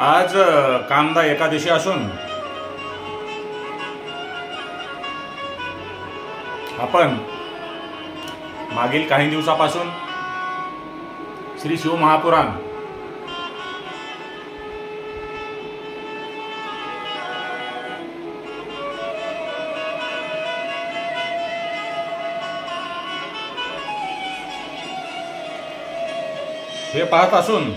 आज कामदा एकादशी असून आपण मागील काही दिवसापासून श्री शिव महापुराण हे पाहत असून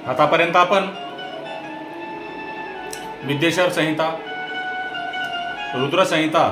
आतापर्यंत आपण विद्येश्वर संहिता, रुद्र संहिता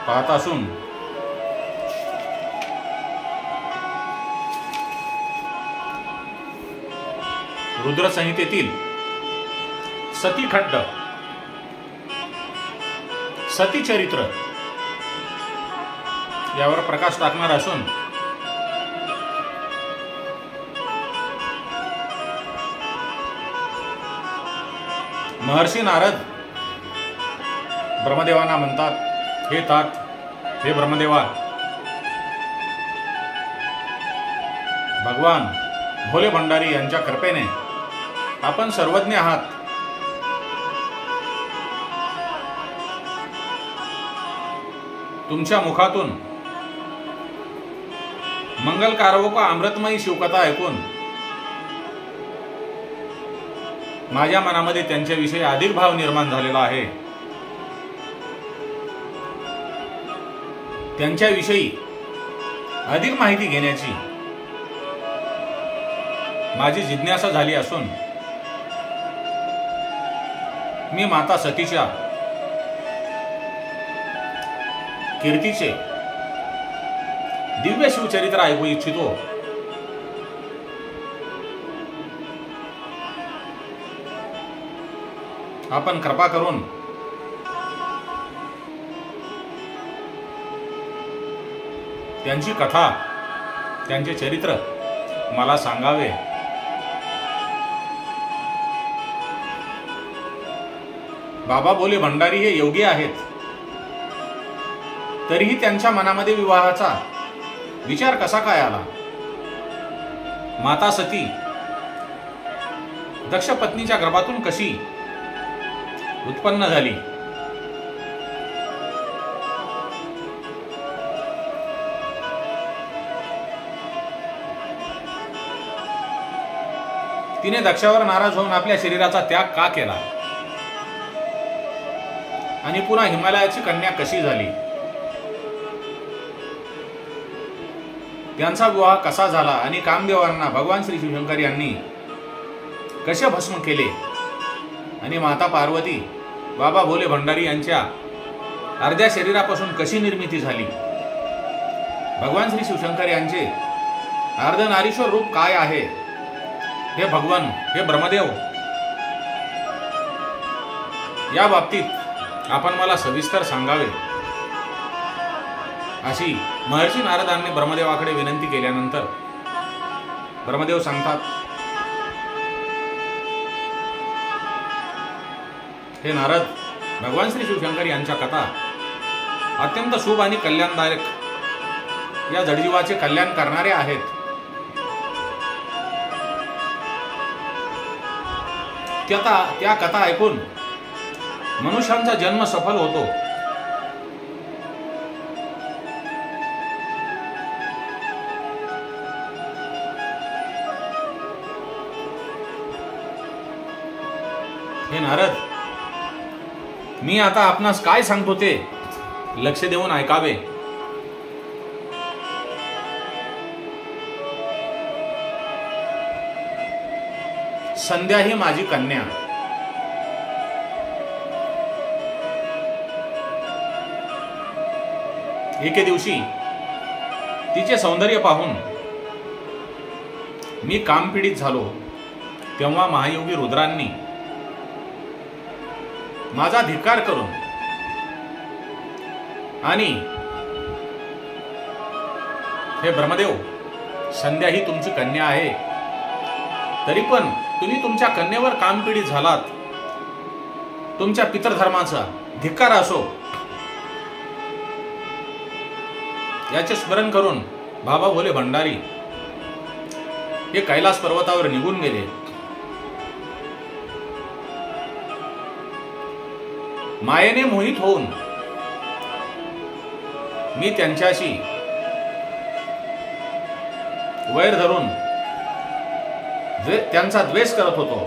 पाहत असून रुद्र संहितेतील सतीखंड, सती चरित्र यावर प्रकाश टाकणार असून महर्षी नारद ब्रह्मदेवांना म्हणतात, हे तात, हे ब्रह्मदेवा, भगवान भोले भंडारी यांच्या कृपेने आपण सर्वज्ञ आहात. तुमच्या मुखातून मंगलकारक अमृतमयी शिवकथा ऐकून माझ्या मनामध्ये त्यांच्याविषयी अधिक भाव निर्माण झालेला आहे. त्यांच्याविषयी अधिक माहिती घेण्याची माझी जिज्ञासा झाली असून मी माता सतीच्या कीर्तीचे दिव्य शिवचरित्र ऐकू इच्छितो. आपण कृपा करून त्यांची कथा, त्यांचे चरित्र मला सांगावे. बाबा भोले भंडारी हे योगी आहेत, तरीही त्यांच्या मनामध्ये विवाहाचा विचार कसा काय आला? माता सती दक्ष पत्नीच्या गर्भातून कशी उत्पन्न झाली? तिने दक्षावर नाराज होऊन आपल्या शरीराचा त्याग का केला? आणि पुन्हा हिमालयाची कन्या कशी झाली? त्यांचा विवाह कसा झाला आणि कामदेवांना भगवान श्री शिवशंकर यांनी कसे भस्म केले? आणि माता पार्वती बाबा भोले भंडारी यांच्या अर्ध्या शरीरापासून कशी निर्मिती झाली? भगवान श्री शिवशंकर यांचे अर्धनारीश्वर रूप काय आहे? हे भगवान, हे ब्रह्मदेव, या बाबतीत आपण मला सविस्तर सांगावे, अशी महर्षी नारदांनी ब्रह्मदेवाकडे विनंती केल्यानंतर ब्रह्मदेव सांगतात, हे नारद, भगवान श्री शिवशंकर यांच्या कथा अत्यंत शुभ आणि कल्याणदायक, या जडजीवाचे कल्याण करणारे आहेत. त्या कथा ऐकून मनुष्यांचा जन्म सफल होतो. हे नारद, मी आता आपणास काय सांगतो ते लक्ष देऊन ऐकावे. संध्या ही माझी कन्या. एके दिवशी तिचे सौंदर्य पाहून मी कामपीडित झालो. तेव्हा महायोगी रुद्रांनी माझा धिक्कार करून आणि हे ब्रह्मदेव, संध्या ही तुमची कन्या आहे, तरी पण तुम्ही तुमच्या कन्येवर कामपिढी झालात. तुमच्या पितृधर्माचा धिक्कार असो, याचे स्मरण करून बाबा भोले भंडारी हे कैलास पर्वतावर निघून गेले. मायेने मोहित होऊन मी त्यांच्याशी वैर धरून त्यांचा द्वेष करत होतो.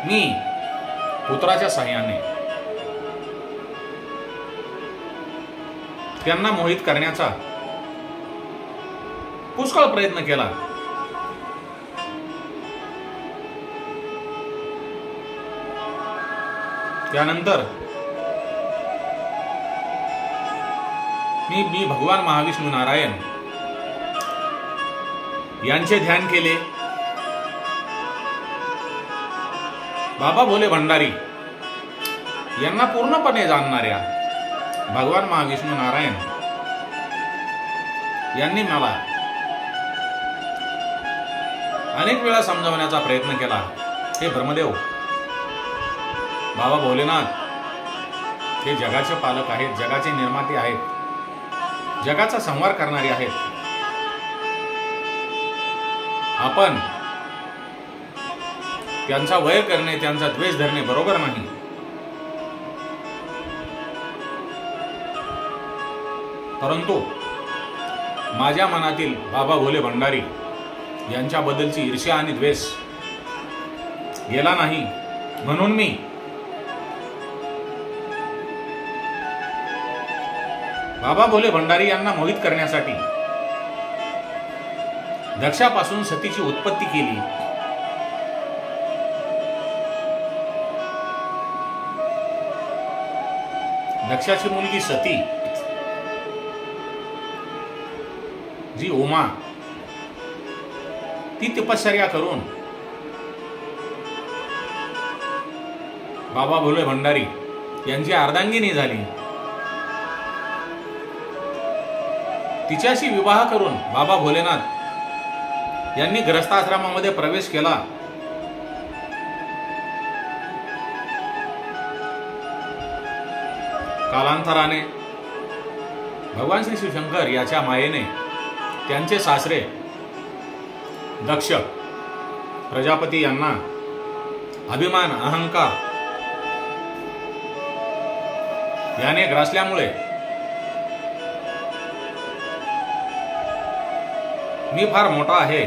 मी पुत्राच्या साह्याने त्यांना मोहित करण्याचा पुष्कळ प्रयत्न केला. त्यानंतर मी भगवान महाविष्णू नारायण यांचे ध्यान केले. बाबा भोले भंडारी यांना पूर्णपणे जाणणाऱ्या भगवान महाविष्णू नारायण यांनी मला अनेक वेळा समजावण्याचा प्रयत्न केला. हे ब्रह्मदेव, बाबा भोलेनाथ हे जगाचे पालक आहेत, जगाचे निर्माते आहेत, जगाचा संहार करणारे आहेत. आपण त्यांचा वैर करणे, त्यांचा द्वेष धरणे बरोबर नाही. परंतु माझ्या मनातील बाबा भोले भंडारी यांच्याबद्दलची ईर्ष्या आणि द्वेष गेला नाही, म्हणून मी बाबा भोले भंडारी यांना मोहित करण्यासाठी दक्षापासून सतीची उत्पत्ती केली. दक्षाची मुलगी सती जी उमा, ती तपश्चर्या करून बाबा भोले भंडारी यांची अर्धांगिनी झाली. तिच्याशी विवाह करून बाबा भोलेनाथ यांनी ग्रस्ताश्रमामध्ये प्रवेश केला. कालांतराने भगवान श्री शिवशंकर याच्या मायेने त्यांचे सासरे दक्ष प्रजापती यांना अभिमान, अहंकार याने ग्रासल्यामुळे मी फार मोठा आहे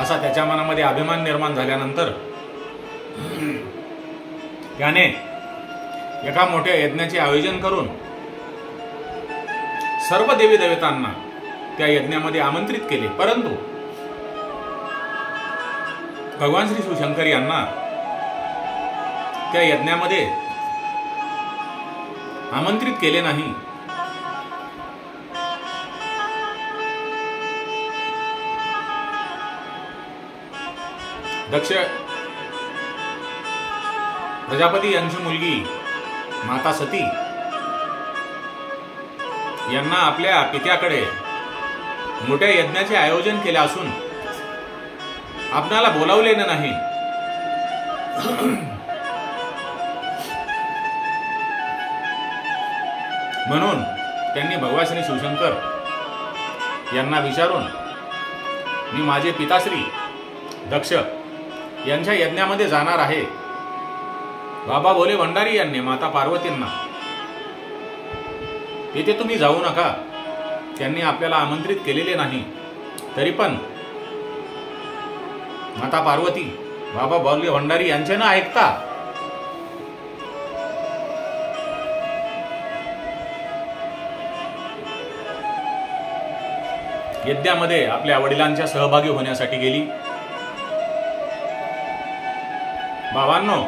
असा त्याच्या मनामध्ये अभिमान निर्माण झाल्यानंतर त्याने एका मोठ्या यज्ञाचे आयोजन करून सर्व देवी देवतांना त्या यज्ञामध्ये आमंत्रित केले. परंतु भगवान श्री शिवशंकर यांना त्या यज्ञामध्ये आमंत्रित केले नाही. दक्ष प्रजापती यांची मुलगी माता सती यांना आपल्या पित्याकडे मोठ्या यज्ञाचे आयोजन केले असून आपणाला बोलावलेले नाही. म्हणून त्यांनी भगवान श्री शिवशंकर यांना विचारून मी माझे पिताश्री दक्ष यांच्या यज्ञामध्ये जाणार आहे. बाबा भोले भंडारी यांनी माता पार्वतींना तेथे तुम्ही जाऊ नका, त्यांनी आपल्याला आमंत्रित केलेले नाही. तरी पण माता पार्वती बाबा भोले भंडारी यांचे न ऐकता यज्ञामध्ये आपल्या वडिलांच्या सहभागी होण्यासाठी गेली. बाबांनो,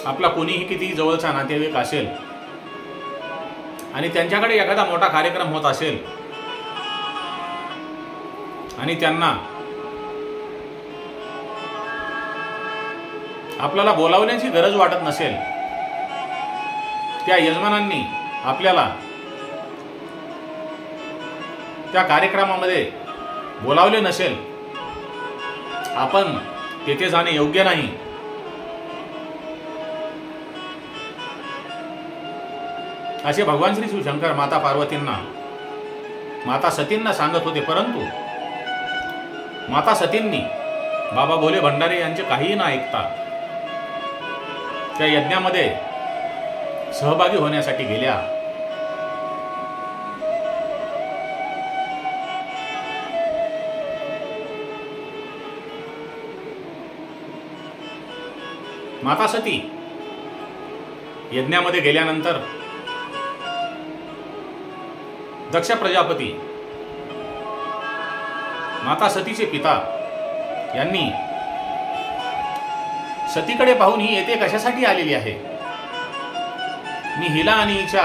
आपला कोणीही किती जवळचा नातेवाईक असेल आणि त्यांच्याकडे एखादा मोठा कार्यक्रम होत असेल आणि त्यांना आपल्याला बोलावण्याची गरज वाटत नसेल, त्या यजमानांनी आपल्याला त्या कार्यक्रमामध्ये बोलावले नसेल, आपण तेथे जाणे योग्य नाही. असे भगवान श्री शिवशंकर माता पार्वतींना, माता सतींना सांगत होते. परंतु माता सतींनी बाबा भोले भंडारी यांचे काहीही न ऐकता त्या यज्ञामध्ये सहभागी होण्यासाठी गेल्या. माता सती यज्ञामध्ये गेल्यानंतर दक्ष प्रजापती माता सतीचे पिता यांनी सतीकडे पाहून ही येथे कशासाठी आलेली आहे, मी हिला आणि हिच्या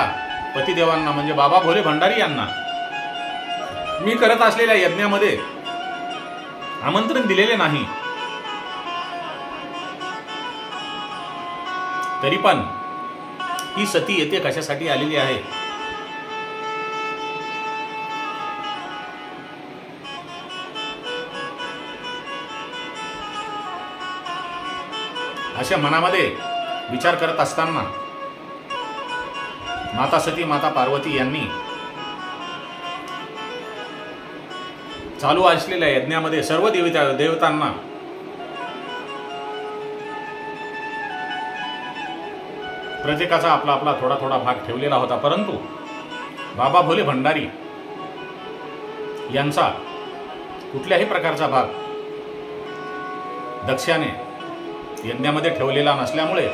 पतिदेवांना म्हणजे बाबा भोले भंडारी यांना मी करत असलेल्या यज्ञामध्ये आमंत्रण दिलेले नाही, तरी पण ही सती येथे कशासाठी आलेली आहे. अशा मनामध्ये विचार करत असताना माता सती माता पार्वती यांनी चालू असलेल्या यज्ञामध्ये सर्व देवतांना प्रत्येकाचा आपला आपला थोडा थोडा भाग ठेवलेला होता. परंतु बाबा भोले भंडारी यांचा कुठल्याही प्रकारचा भाग दक्षाने यज्ञामध्ये ठेवलेला नसल्यामुळे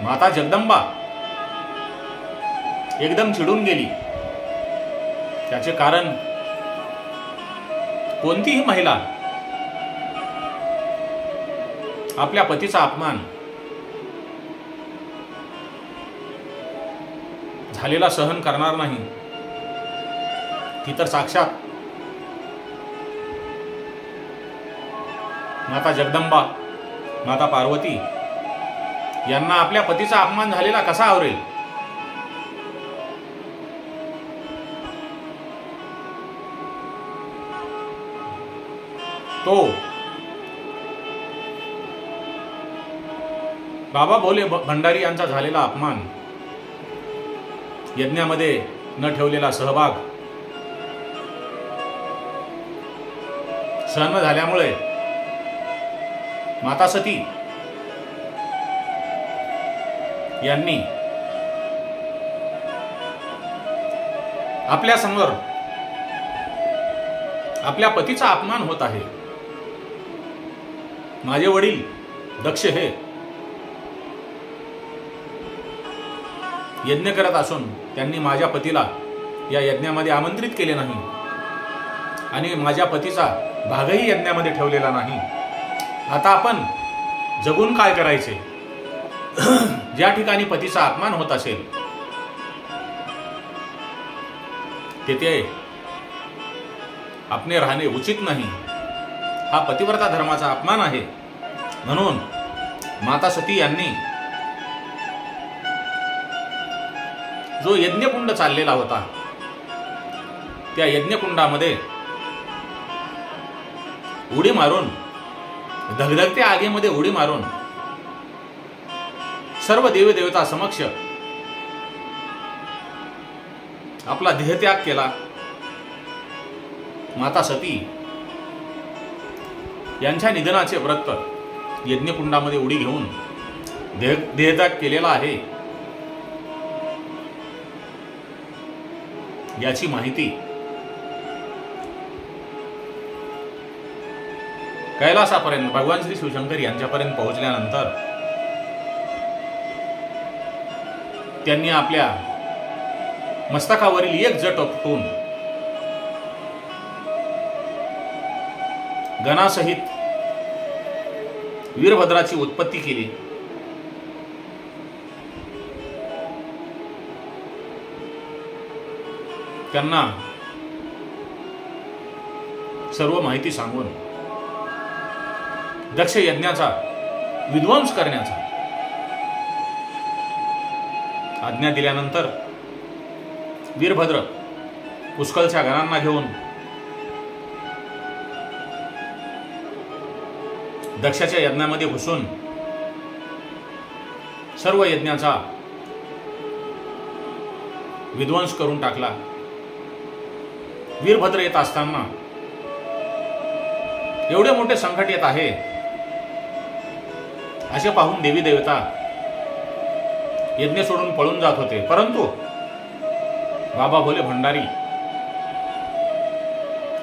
माता जगदंबा एकदम चिडून गेली. त्याचे कारण कोणतीही महिला आपल्या पतीचा अपमान झालेला सहन करणार नाही. ती तर साक्षात माता जगदंबा माता पार्वती यांना आपल्या पतीचा अपमान झालेला कसा आवरेल. तो बाबा भोले भंडारी यांचा झालेला अपमान, यज्ञामध्ये न ठेवलेला सहभाग सहन झाल्यामुळे माता सती यांनी आपल्या समोर आपल्या पतीचा अपमान होत आहे, माझे वडील दक्ष हे यज्ञ करत असून त्यांनी माझ्या पतीला या यज्ञामध्ये आमंत्रित केले नाही आणि माझ्या पतीचा भागही यज्ञामध्ये ठेवलेला नाही. आता आपण जगून काय करायचे. ज्या ठिकाणी पतीचा अपमान होत असेल तेथे आपणे राहणे उचित नाही. हा पतिव्रता धर्माचा अपमान आहे. म्हणून माता सती यांनी जो यज्ञकुंड चाललेला होता त्या यज्ञकुंडामध्ये उडी मारून, धगधगत्या आगीमध्ये उडी मारून सर्व देवदेवता समक्ष आपला देहत्याग केला. माता सती यांच्या निधनाचे व्रत यज्ञकुंडामध्ये उडी घेऊन देहत्याग केलेला आहे याची माहिती कैलासापर्यंत भगवान श्री शिवशंकर यांच्यापर्यंत पोहोचल्यानंतर त्यांनी आपल्या मस्तकावरील एक जट उपटून गणासहित वीरभद्राची उत्पत्ती केली. त्यांना सर्व माहिती सांगून दक्ष यज्ञाचा विध्वंस करण्याचा आज्ञा दिल्यानंतर वीरभद्र पुष्कळच्या गणांना घेऊन दक्षाच्या यज्ञामध्ये घुसून सर्व यज्ञाचा विध्वंस करून टाकला. वीरभद्र येत असताना एवढे मोठे संकट येत आहे असे पाहून देवी देवता यज्ञ सोडून पळून जात होते. परंतु बाबा भोले भंडारी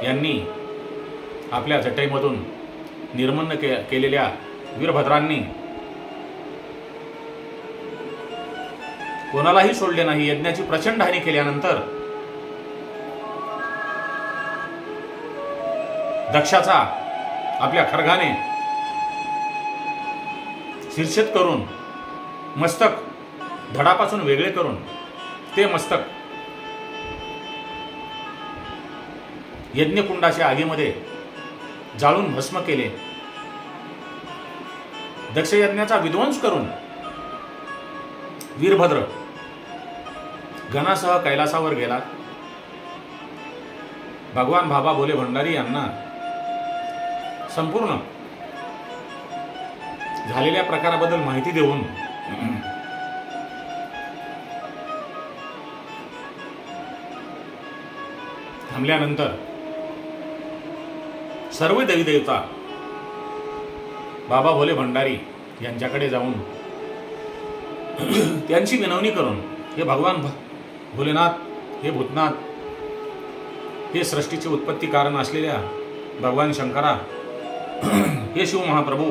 यांनी आपल्या जटाईमधून निर्मन्न केलेल्या वीरभद्रांनी कोणालाही सोडले नाही. यज्ञाची प्रचंड हानी केल्यानंतर दक्षाचा आपल्या खड्गाने शिरच्छेद करून मस्तक धडापासून वेगळे करून ते मस्तक यज्ञकुंडाच्या आगीमध्ये जाळून भस्म केले. दक्ष यज्ञाचा विध्वंस करून वीरभद्र गणासह कैलासावर गेला. भगवान बाबा भोले भंडारी यांना संपूर्ण झालेल्या प्रकाराबद्दल माहिती देऊन थांबल्यानंतर सर्व देवी देवता बाबा भोले भंडारी यांच्याकडे जाऊन त्यांची विनवणी करून, हे भगवान भोलेनाथ, हे भूतनाथ, हे सृष्टीचे उत्पत्ती कारण असलेल्या भगवान शंकरा, हे शिव महाप्रभू,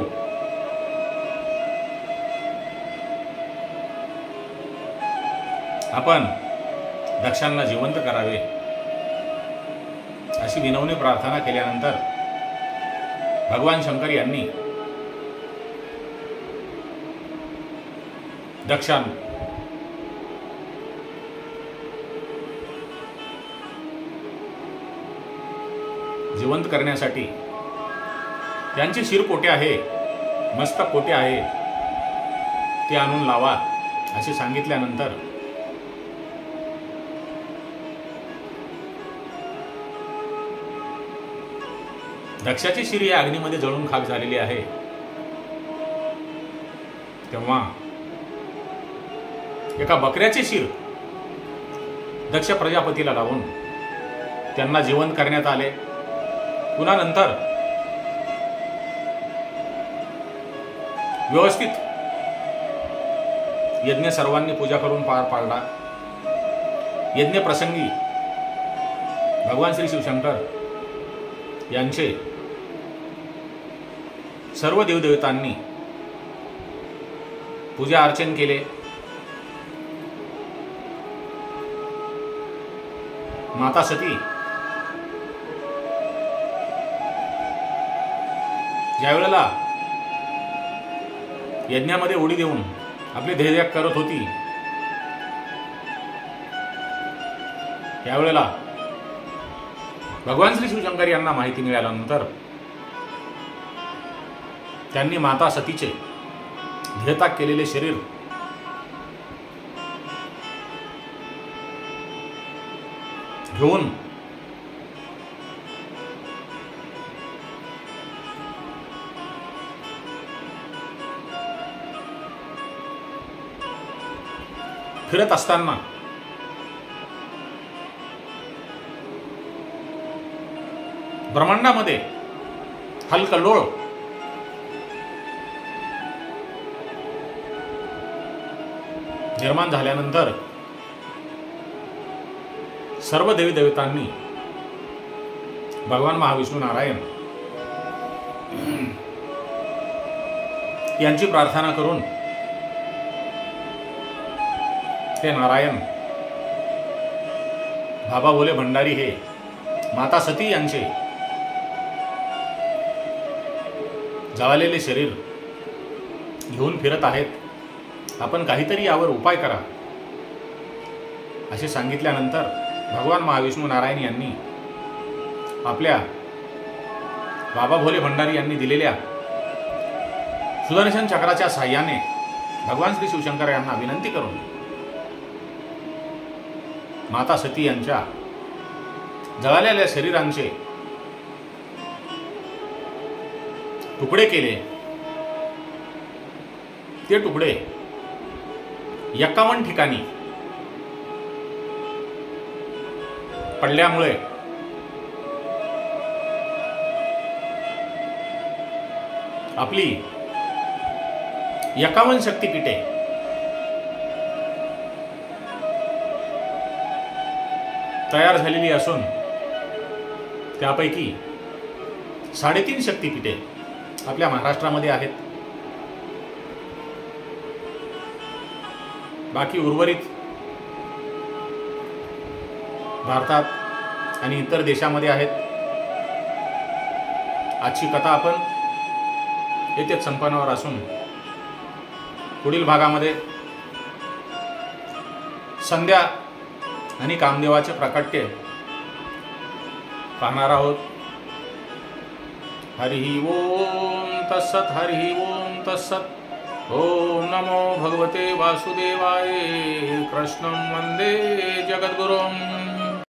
आपण दक्षांना जिवंत करावे अशी विनवणी प्रार्थना केल्यानंतर भगवान शंकर यांनी दक्षां जिवंत करण्यासाठी त्यांचे शिर कोठे आहे, मस्तक कोठे आहे ते आणून लावा असे सांगितल्यानंतर दक्षाची शिर या अग्नीमध्ये जळून खाक झालेली आहे. तेव्हा एका बकऱ्याचे शिर दक्ष प्रजापतीला लावून त्यांना जिवंत करण्यात आले. पुन्हा नंतर व्यवस्थित यज्ञ सर्वांनी पूजा करून पार पाडला. यज्ञ प्रसंगी भगवान श्री शिवशंकर यांचे सर्व देवदेवतांनी पूजा अर्चन केले. माता सती ज्यावेळेला यज्ञामध्ये उडी देऊन आपले ध्येय करत होती, त्यावेळेला भगवान श्री शिवशंकर यांना माहिती मिळाल्यानंतर त्यांनी माता सतीचे ध्येयत्याग केलेले शरीर घेऊन फिरत असताना ब्रह्मांडामध्ये हलकल्लोळ निर्माण झाल्यानंतर सर्व देवी देवतांनी भगवान महाविष्णू नारायण यांची प्रार्थना करून हे नारायण बाबा भोले भंडारी हे माता सती यांचे जळालेले शरीर घेऊन फिरत आहेत, आपण काहीतरी यावर उपाय करा असे सांगितल्यानंतर भगवान महाविष्णू नारायण यांनी आपल्या बाबा भोले भंडारी यांनी दिलेल्या सुदर्शन चक्राच्या साह्याने भगवान श्री शिवशंकर यांना विनंती करून माता सती यांच्या जळालेल्या शरीरांचे तुकडे केले. ते तुकडे 51 ठिकाणी पडल्यामुळे आपली 51 शक्तिपीठे तयार झालेली असून त्यापैकी 3.5 शक्तिपीठे आपल्या महाराष्ट्रामध्ये आहेत. बाकी उर्वरित भारतात आणि इतर देशामध्ये आहेत. आजची कथा आपण येथेच संपन्नावर असून पुढील भागामध्ये संध्या आणि कामदेवाचे प्राकट्य पाहणार आहोत. हरि ओम तत्सत. हरि ओम तत्सत. ओम नमो भगवते वासुदेवाय. कृष्णं वंदे जगद्गुरुम्.